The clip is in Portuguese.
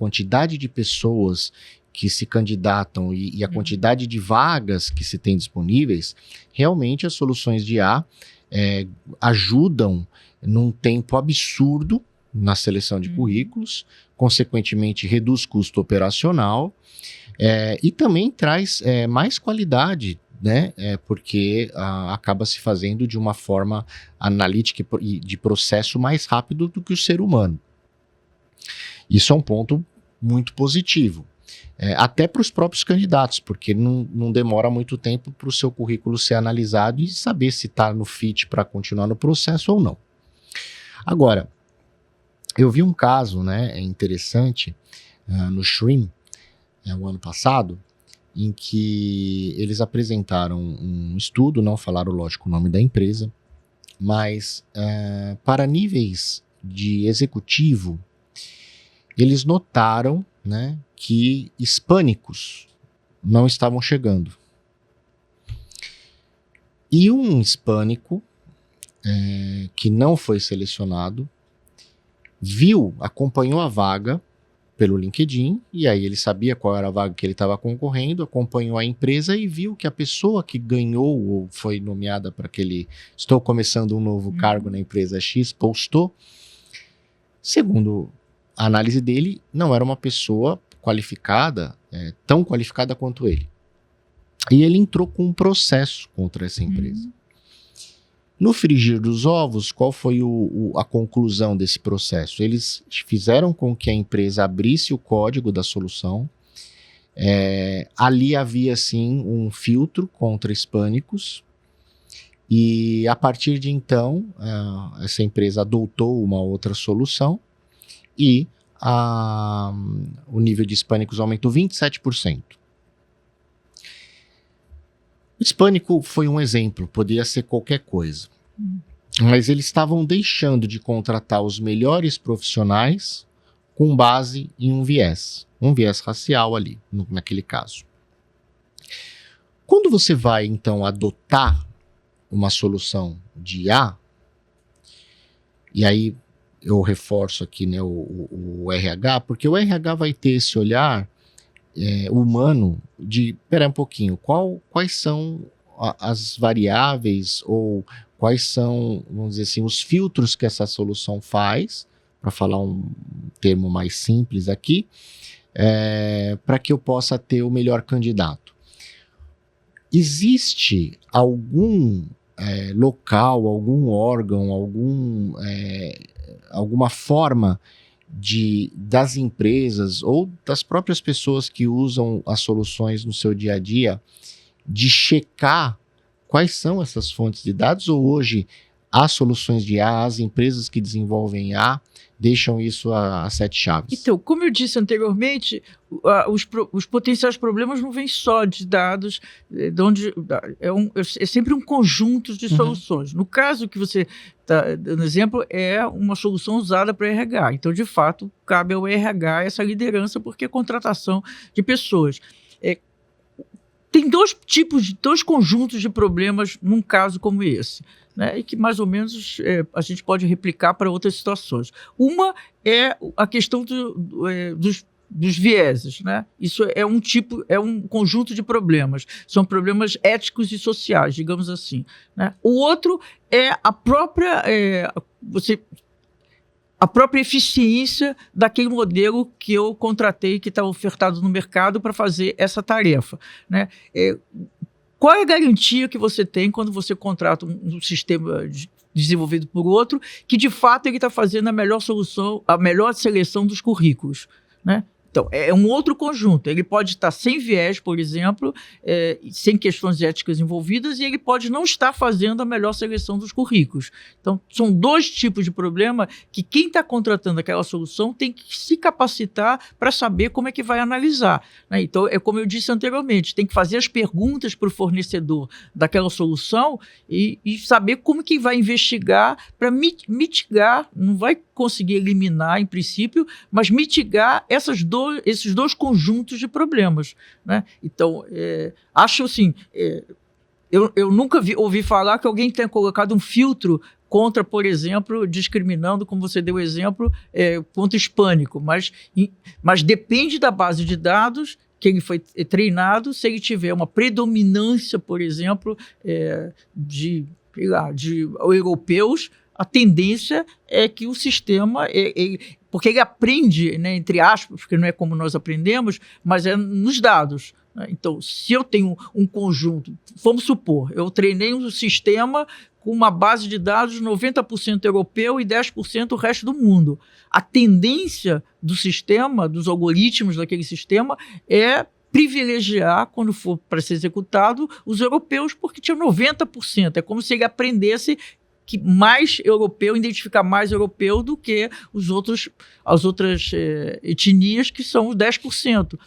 quantidade de pessoas que se candidatam e a quantidade de vagas que se tem disponíveis, realmente as soluções de IA ajudam num tempo absurdo na seleção de currículos, consequentemente reduz custo operacional e também traz mais qualidade, né? Porque acaba se fazendo de uma forma analítica e de processo mais rápido do que o ser humano. Isso é um ponto muito positivo. Até para os próprios candidatos, porque não demora muito tempo para o seu currículo ser analisado e saber se está no fit para continuar no processo ou não. Agora, eu vi um caso, né, interessante no Shrim, o ano passado, em que eles apresentaram um estudo, não falaram, lógico, o nome da empresa, mas para níveis de executivo, eles notaram, né, que hispânicos não estavam chegando. E um hispânico que não foi selecionado acompanhou a vaga pelo LinkedIn, e aí ele sabia qual era a vaga que ele estava concorrendo, acompanhou a empresa e viu que a pessoa que ganhou ou foi nomeada para aquele estou começando um novo cargo na empresa X, postou, segundo a análise dele, não era uma pessoa qualificada, tão qualificada quanto ele. E ele entrou com um processo contra essa empresa. No frigir dos ovos, qual foi a conclusão desse processo? Eles fizeram com que a empresa abrisse o código da solução. Ali havia, sim, um filtro contra hispânicos. E, a partir de então, essa empresa adotou uma outra solução e o nível de hispânicos aumentou 27%. Hispânico foi um exemplo, poderia ser qualquer coisa. Mas eles estavam deixando de contratar os melhores profissionais com base em um viés racial ali, naquele caso. Quando você vai, então, adotar uma solução de IA, e aí eu reforço aqui, né, o RH, porque o RH vai ter esse olhar humano de, pera um pouquinho, quais são as variáveis ou quais são, vamos dizer assim, os filtros que essa solução faz, para falar um termo mais simples aqui, para que eu possa ter o melhor candidato. Existe algum local, algum órgão, alguma forma das empresas ou das próprias pessoas que usam as soluções no seu dia a dia de checar quais são essas fontes de dados, ou hoje as soluções de IA, as empresas que desenvolvem IA, deixam isso a sete chaves? Então, como eu disse anteriormente, os potenciais problemas não vêm só de dados, é sempre um conjunto de soluções. No caso que você está dando exemplo, é uma solução usada para RH. Então, de fato, cabe ao RH essa liderança, porque é contratação de pessoas. Tem dois conjuntos de problemas num caso como esse, né, e que mais ou menos a gente pode replicar para outras situações. Uma é a questão dos vieses, né? Isso é um conjunto de problemas, são problemas éticos e sociais, digamos assim, né? O outro é a própria eficiência daquele modelo que eu contratei, que está ofertado no mercado para fazer essa tarefa, né? Qual é a garantia que você tem quando você contrata um sistema desenvolvido por outro, que de fato ele está fazendo a melhor seleção dos currículos, né? Então, é um outro conjunto. Ele pode estar sem viés, por exemplo, sem questões éticas envolvidas, e ele pode não estar fazendo a melhor seleção dos currículos. Então, são dois tipos de problema que quem está contratando aquela solução tem que se capacitar para saber como é que vai analisar, né? Então, é como eu disse anteriormente, tem que fazer as perguntas para o fornecedor daquela solução e saber como que vai investigar para mitigar, não vai conseguir eliminar em princípio, mas mitigar esses dois conjuntos de problemas, né? Então, acho assim, eu nunca ouvi falar que alguém tenha colocado um filtro contra, por exemplo, discriminando, como você deu o exemplo, contra hispânico, mas depende da base de dados que ele foi treinado. Se ele tiver uma predominância, por exemplo, de europeus, a tendência é que o sistema, porque ele aprende, né, entre aspas, porque não é como nós aprendemos, mas é nos dados. Né? Então, se eu tenho um conjunto, vamos supor, eu treinei um sistema com uma base de dados 90% europeu e 10% o resto do mundo. A tendência do sistema, dos algoritmos daquele sistema, é privilegiar, quando for para ser executado, os europeus, porque tinha 90%. É como se ele aprendesse que mais europeu, identificar mais europeu do que as outras etnias, que são os 10%.